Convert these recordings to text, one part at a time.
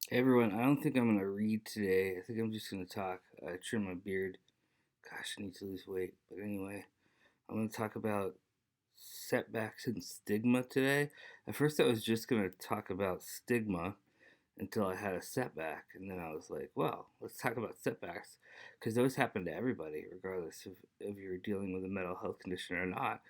Hey everyone, I don't think I'm gonna read today. I think I'm just gonna talk. I trim my beard. Gosh, I need to lose weight. But anyway, I'm gonna talk about setbacks and stigma today. At first, I was just gonna talk about stigma until I had a setback, and then I was like, well, let's talk about setbacks because those happen to everybody, regardless of if you're dealing with a mental health condition or not.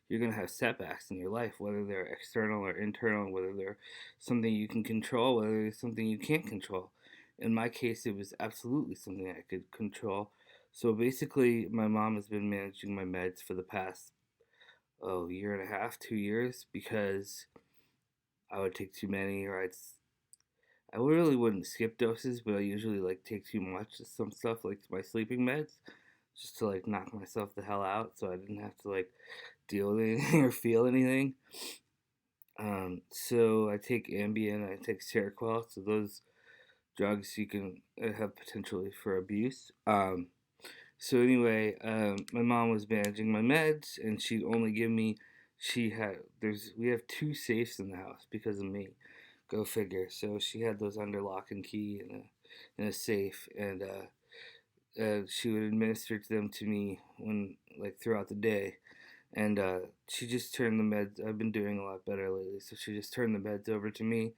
You're gonna have setbacks in your life, whether they're external or internal, whether they're something you can control, whether it's something you can't control. In my case, it was absolutely something I could control. So basically, my mom has been managing my meds for the past year and a half, 2 years, because I would take too many, or I really wouldn't skip doses, but I usually like take too much of some stuff, like my sleeping meds, just to like knock myself the hell out, so I didn't have to like deal with anything or feel anything. So I take Ambien, I take Seroquel, so those drugs you can have potentially for abuse. So anyway, my mom was managing my meds, and she'd only give me. She had we have two safes in the house because of me. Go figure. So she had those under lock and key in a safe, and she would administer them to me when like throughout the day. And she just turned the meds. I've been doing a lot better lately, so she just turned the meds over to me.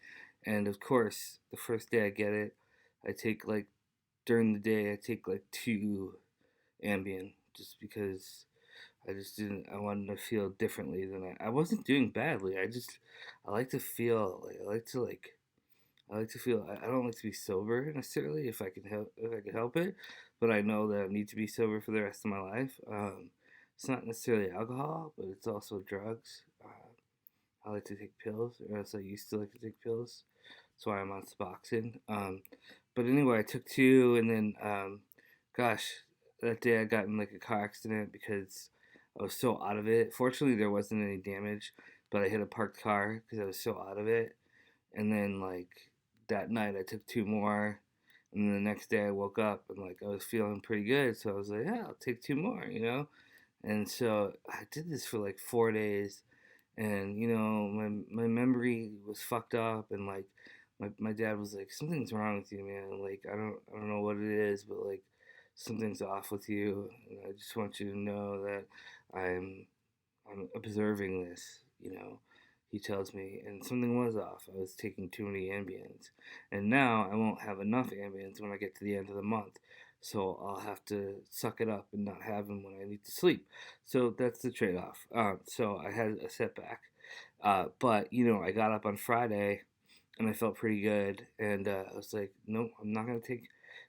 And of course, the first day I get it, I take like during the day I take like two Ambien just because I just didn't. I wanted to feel differently than I wasn't doing badly. I like to feel like I like to feel. I don't like to be sober necessarily if I can help it, but I know that I need to be sober for the rest of my life. It's not necessarily alcohol, but it's also drugs. I like to take pills, or else I used to like to take pills. That's why I'm on Suboxone. But anyway, I took two, and then, gosh, that day I got in like a car accident because I was so out of it. Fortunately, there wasn't any damage, but I hit a parked car because I was so out of it. And then like that night, I took two more, and then the next day I woke up and like I was feeling pretty good, so I was like, yeah, I'll take two more. And so I did this for like 4 days, and my memory was fucked up, and like my dad was like, something's wrong with you, man. Like I don't know what it is, but like something's off with you, and I just want you to know that i'm I'm observing this. He tells me, and something was off. I was taking too many Ambiens, and now I won't have enough Ambiens when I get to the end of the month. So I'll have to suck it up and not have them when I need to sleep. So that's the trade-off. So I had a setback, but I got up on Friday and I felt pretty good, and I was like, nope, I'm not gonna take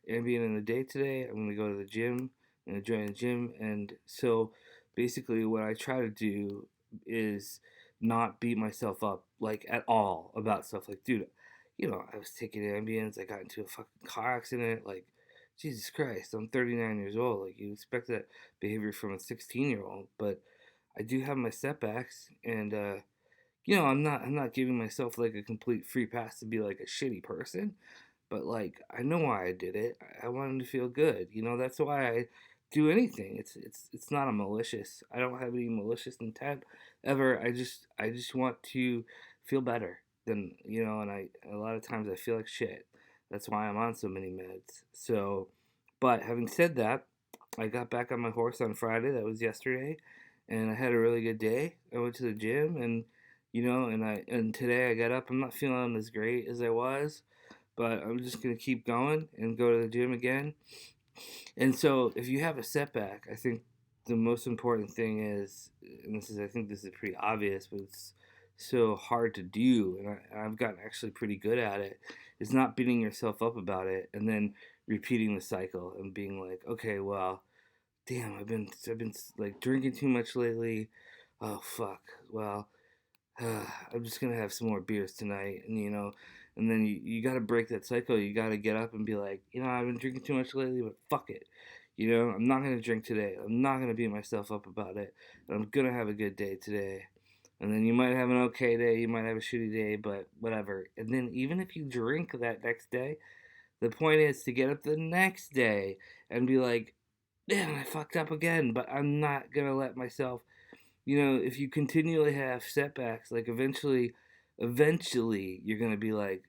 Ambien in the day today. I'm gonna go to the gym. I'm gonna join the gym, and so basically, what I try to do is not beat myself up like at all about stuff. Like, dude, I was taking Ambiens. I got into a fucking car accident. Like, Jesus Christ, I'm 39 years old. Like, you expect that behavior from a 16-year-old, but I do have my setbacks, and I'm not giving myself like a complete free pass to be like a shitty person, but like I know why I did it. I wanted to feel good. That's why I do anything. It's not a malicious. I don't have any malicious intent ever. I just want to feel better and I a lot of times I feel like shit. That's why I'm on so many meds. So, but having said that, I got back on my horse on Friday. That was yesterday, and I had a really good day. I went to the gym, and today I got up. I'm not feeling as great as I was, but I'm just gonna keep going and go to the gym again. And so, if you have a setback, I think the most important thing is, and I think this is pretty obvious, but it's so hard to do, and I've gotten actually pretty good at it. Is not beating yourself up about it, and then repeating the cycle and being like, okay, well, damn, I've been like drinking too much lately. Oh fuck. Well, I'm just gonna have some more beers tonight, and then you got to break that cycle. You got to get up and be like, I've been drinking too much lately, but fuck it. I'm not gonna drink today. I'm not gonna beat myself up about it. I'm gonna have a good day today. And then you might have an okay day, you might have a shitty day, but whatever. And then even if you drink that next day, the point is to get up the next day and be like, man, I fucked up again, but I'm not gonna let myself if you continually have setbacks, like eventually you're gonna be like,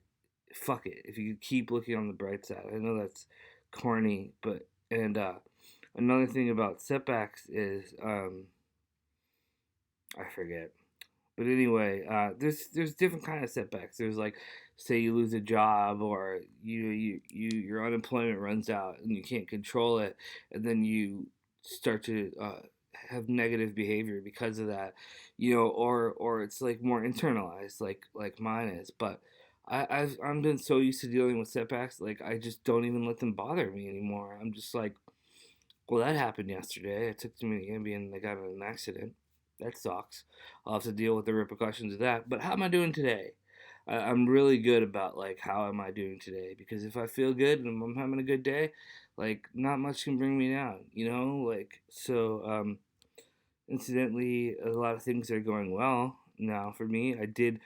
fuck it. If you keep looking on the bright side, I know that's corny, but and another thing about setbacks is I forget. But anyway, there's different kind of setbacks. There's like, say you lose a job, or your unemployment runs out and you can't control it, and then you start to have negative behavior because of that, or it's like more internalized, like mine is. But I've been so used to dealing with setbacks, like I just don't even let them bother me anymore. I'm just like, well, that happened yesterday. I took too many Ambien and I got in an accident. That sucks. I'll have to deal with the repercussions of that. But how am I doing today? I'm really good about like how am I doing today, because if I feel good and I'm having a good day, like not much can bring me down, like so. Incidentally, a lot of things are going well now for me. I did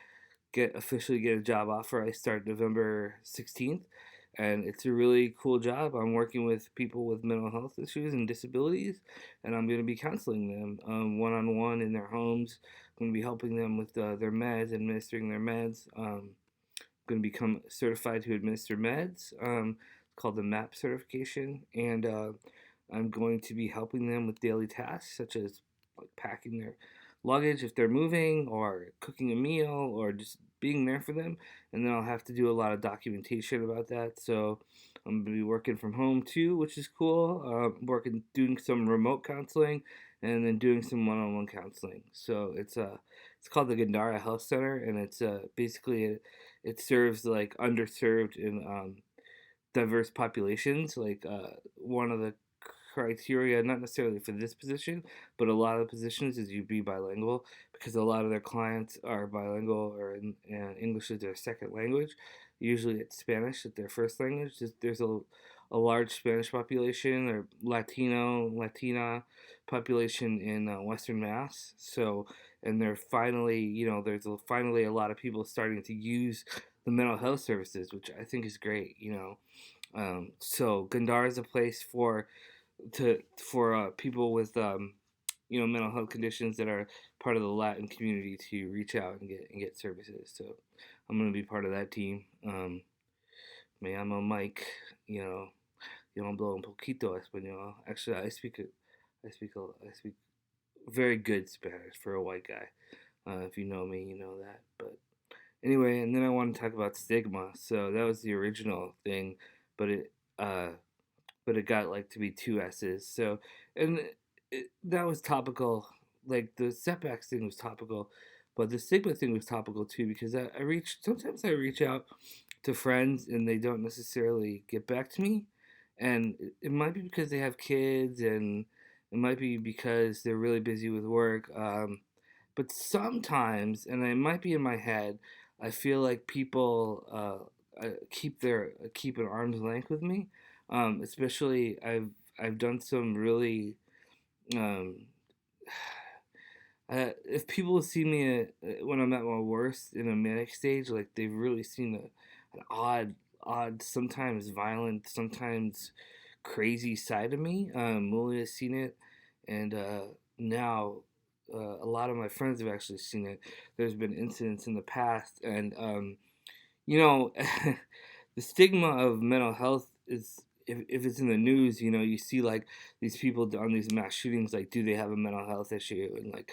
officially get a job offer. I start November 16th, and it's a really cool job. I'm working with people with mental health issues and disabilities, and I'm going to be counseling them one on one in their homes. I'm going to be helping them with their meds, administering their meds. Going to become certified to administer meds. It's called the MAP certification, and I'm going to be helping them with daily tasks such as like packing their luggage if they're moving, or cooking a meal, or just being there for them. And then I'll have to do a lot of documentation about that. So I'm going to be working from home too, which is cool. Doing some remote counseling, and then doing some one-on-one counseling. So it's called the Gandara Health Center, and it's basically it serves like underserved and diverse populations. Like one of the criteria, not necessarily for this position, but a lot of positions, is you be bilingual, because a lot of their clients are bilingual, or English is their second language. Usually it's Spanish as their first language. There's a large Spanish population, or Latina population in Western Mass. So, and they're finally, finally a lot of people starting to use the mental health services, which I think is great. So Gandar is a place for people with mental health conditions that are part of the Latin community to reach out and get services. So I'm gonna be part of that team. Me llamo Mike. You know, yo hablo un poquito español. Actually, I speak very good Spanish for a white guy. If you know me, you know that. But anyway, and then I want to talk about stigma. So that was the original thing, but it got like to be two S's. So, and that was topical. Like the setbacks thing was topical, but the stigma thing was topical too, because sometimes I reach out to friends and they don't necessarily get back to me, and it might be because they have kids, and it might be because they're really busy with work. But sometimes, and it might be in my head, I feel like people keep an arm's length with me. Especially I've done some really um, if people see me when I'm at my worst in a manic stage, like they've really seen an odd, sometimes violent, sometimes crazy side of me. Muli has seen it, and now a lot of my friends have actually seen it. There's been incidents in the past, and you know, the stigma of mental health is, if it's in the news, you see like these people on these mass shootings, like do they have a mental health issue, and like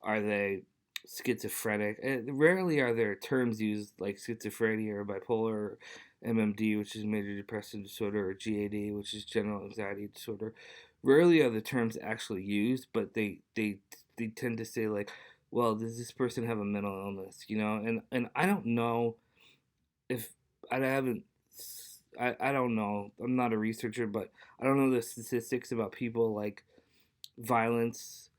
are they schizophrenic? And rarely are there terms used like schizophrenia or bipolar, or MMD, which is major depressive disorder, or GAD, which is general anxiety disorder. Rarely are the terms actually used, but they tend to say like, well, does this person have a mental illness? And I don't know if I haven't. I don't know. I'm not a researcher, but I don't know the statistics about people like violence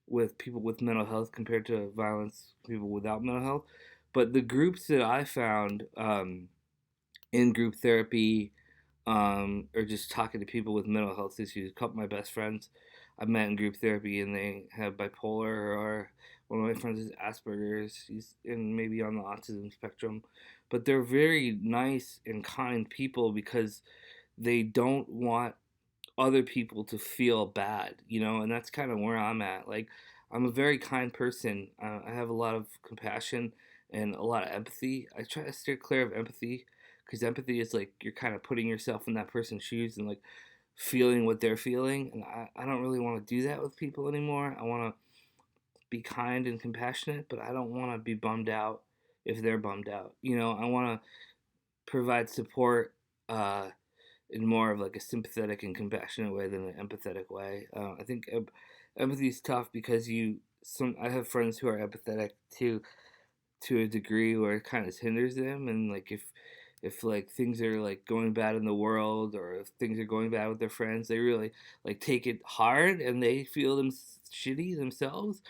with people with mental health compared to violence with people without mental health. But the groups that I found in group therapy, or just talking to people with mental health issues, a couple of my best friends I met in group therapy, and they have bipolar, or one of my friends is Asperger's. He's in maybe on the autism spectrum, but they're very nice and kind people, because they don't want other people to feel bad, and that's kind of where I'm at. Like, I'm a very kind person. I have a lot of compassion and a lot of empathy. I try to steer clear of empathy because empathy is like you're kind of putting yourself in that person's shoes and like feeling what they're feeling. And I don't really want to do that with people anymore. I want to be kind and compassionate, but I don't want to be bummed out if they're bummed out. I want to provide support in more of like a sympathetic and compassionate way than an empathetic way. I think empathy is tough because I have friends who are empathetic to a degree where it kind of hinders them, and like if like things are like going bad in the world or if things are going bad with their friends, they really like take it hard and they feel them shitty themselves,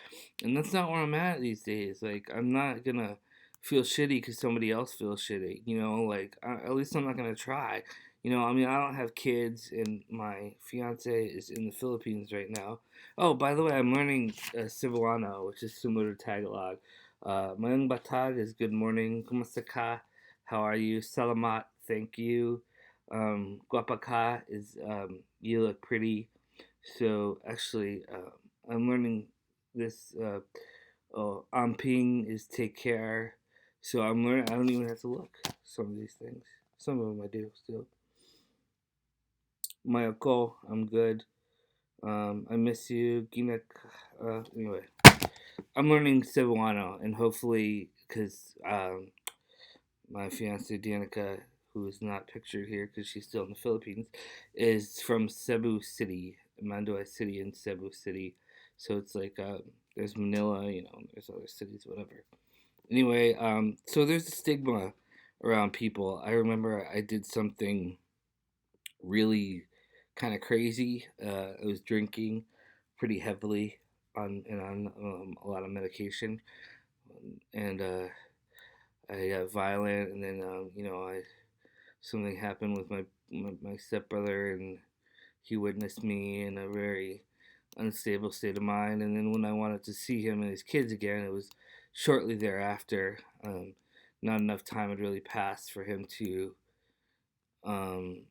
and that's not where I'm at these days. Like I'm not gonna feel shitty because somebody else feels shitty. Like at least I'm not gonna try. I mean, I don't have kids, and my fiance is in the Philippines right now. Oh, by the way, I'm learning Cebuano, which is similar to Tagalog. Mayong batag is good morning. Kumusta ka? How are you? Salamat. Thank you. Guapa ka is you look pretty. So actually, I'm learning this. Amping is take care. So I'm learning. I don't even have to look some of these things. Some of them I do still. Mayoko, I'm good. I miss you. Ginak. Anyway, I'm learning Cebuano, and hopefully, because my fiance Danica, who is not pictured here because she's still in the Philippines, is from Cebu City, Manduay City, in Cebu City. So it's like there's Manila, there's other cities, whatever. Anyway, so there's a stigma around people. I remember I did something really kind of crazy. I was drinking pretty heavily on a lot of medication, and I got violent, and then I something happened with my stepbrother, and he witnessed me in a very unstable state of mind. And then when I wanted to see him and his kids again, it was shortly thereafter. Not enough time had really passed for him to um,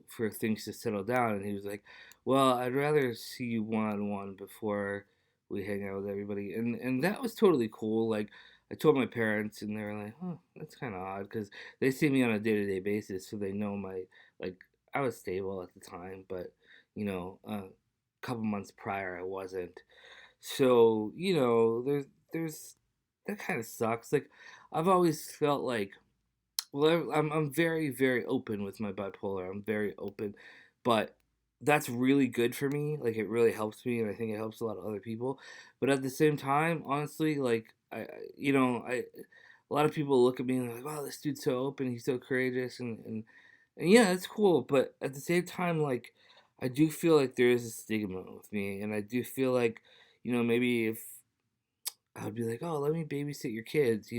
for things to settle down. And he was like, "Well, I'd rather see you one on one before we hang out with everybody." And that was totally cool. Like, I told my parents, and they were like, "Oh, that's kind of odd," because they see me on a day to day basis, so they know my like. I was stable at the time, but a couple months prior, I wasn't. So there's that kind of sucks. Like, I've always felt like, well, I'm very very open with my bipolar. I'm very open, but that's really good for me. Like, it really helps me, and I think it helps a lot of other people. But at the same time, honestly, like I a lot of people look at me and they're like, "Wow, this dude's so open. He's so courageous," and yeah, it's cool. But at the same time, like, I do feel like there is a stigma with me, and I do feel like maybe if I would be like, "Oh, let me babysit your kids,"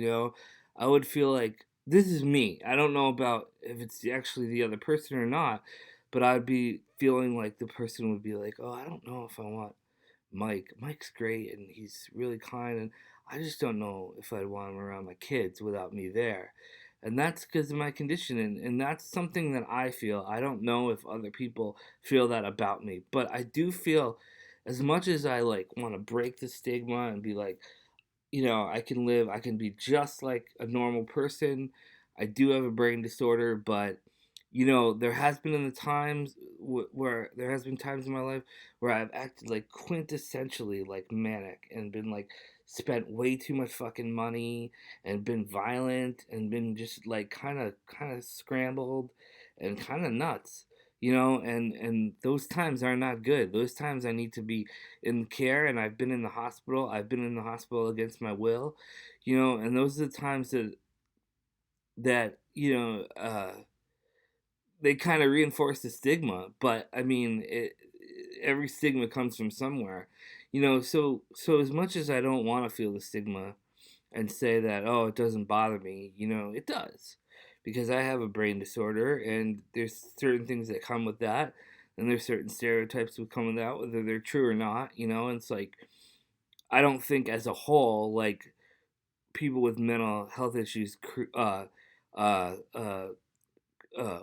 I would feel like this is me. I don't know about if it's actually the other person or not, but I'd be feeling like the person would be like, "Oh, I don't know if I want Mike. Mike's great and he's really kind, and I just don't know if I'd want him around my kids without me there." And that's because of my condition, and that's something that I feel. I don't know if other people feel that about me, but I do feel, as much as I like want to break the stigma and be like, I can be just like a normal person. I do have a brain disorder, but there has been in the times where there has been times in my life where I've acted like quintessentially like manic and been like spent way too much fucking money and been violent and been just like kind of scrambled and kind of nuts. And those times are not good. Those times I need to be in care, and I've been in the hospital. I've been in the hospital against my will, and those are the times that they kind of reinforce the stigma. But I mean, every stigma comes from somewhere, so as much as I don't want to feel the stigma and say that, oh, it doesn't bother me, it does, because I have a brain disorder, and there's certain things that come with that, and there's certain stereotypes that come with that, whether they're true or not. And it's like, I don't think as a whole, like, people with mental health issues uh uh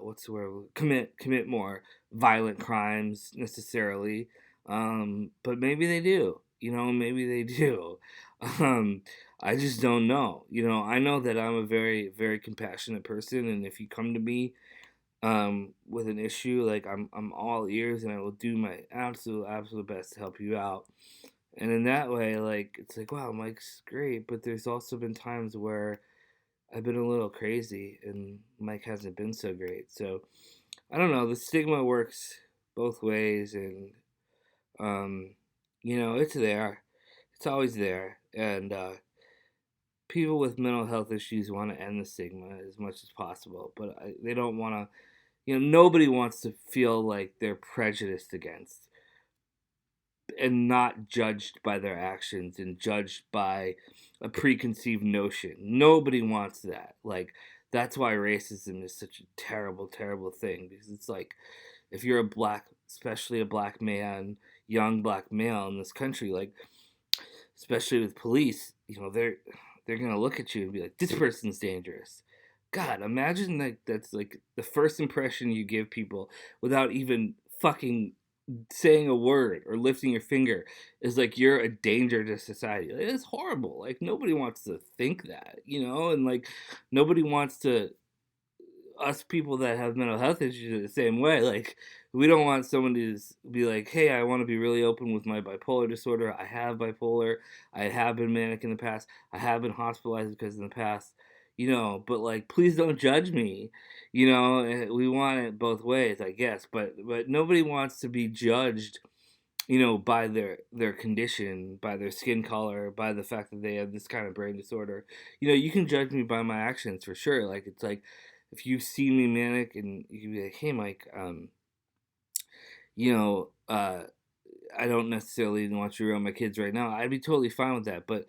what's the word, commit more violent crimes necessarily, but maybe they do. maybe they do. Um, I just don't know. I know that I'm a very, very compassionate person, and if you come to me with an issue, like I'm all ears, and I will do my absolute best to help you out. And in that way, like it's like, wow, Mike's great, but there's also been times where I've been a little crazy, and Mike hasn't been so great. So I don't know. The stigma works both ways, and um, it's there. It's always there, and people with mental health issues want to end the stigma as much as possible, but they don't want to. Nobody wants to feel like they're prejudiced against and not judged by their actions and judged by a preconceived notion. Nobody wants that. Like, that's why racism is such a terrible, terrible thing, because it's like if you're a black, especially a black man, young black male in this country, like especially with police, they're gonna look at you and be like, "This person's dangerous." God, imagine that that's like the first impression you give people without even fucking saying a word or lifting your finger is like you're a danger to society. Like, it's horrible. Like nobody wants to think that, and like nobody wants to us people that have mental health issues are the same way. Like, we don't want someone to be like, hey, I want to be really open with my bipolar disorder. I have bipolar. I have been manic in the past. I have been hospitalized because in the past, but like, please don't judge me. We want it both ways, I guess. But nobody wants to be judged, by their condition, by their skin color, by the fact that they have this kind of brain disorder. You can judge me by my actions for sure. Like it's like if you see me manic and you can be like, hey Mike, you know, uh I don't necessarily want you around my kids right now. I'd be totally fine with that, but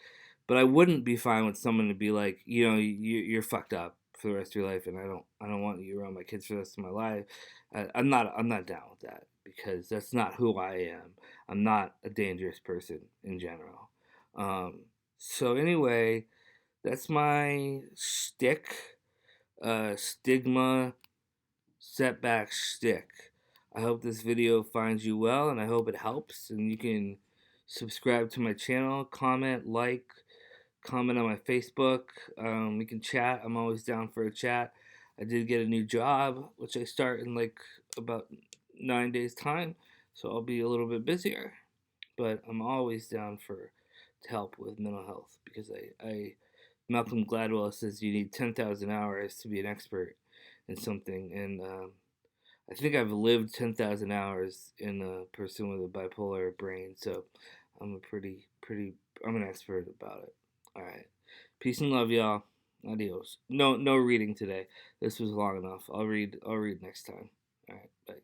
I wouldn't be fine with someone to be like, you're fucked up for the rest of your life, and I don't want you around my kids for the rest of my life. I'm not down with that because that's not who I am. I'm not a dangerous person in general. So anyway, that's my stigma setback stick. I hope this video finds you well, and I hope it helps. And you can subscribe to my channel, comment on my Facebook. We can chat. I'm always down for a chat. I did get a new job, which I start in like about 9 days time, so I'll be a little bit busier. But I'm always down to help with mental health because I Malcolm Gladwell says you need 10,000 hours to be an expert in something, and I think I've lived 10,000 hours in a person with a bipolar brain, so I'm I'm an expert about it. All right, peace and love, y'all. Adios. No reading today. This was long enough. I'll read next time. All right, bye.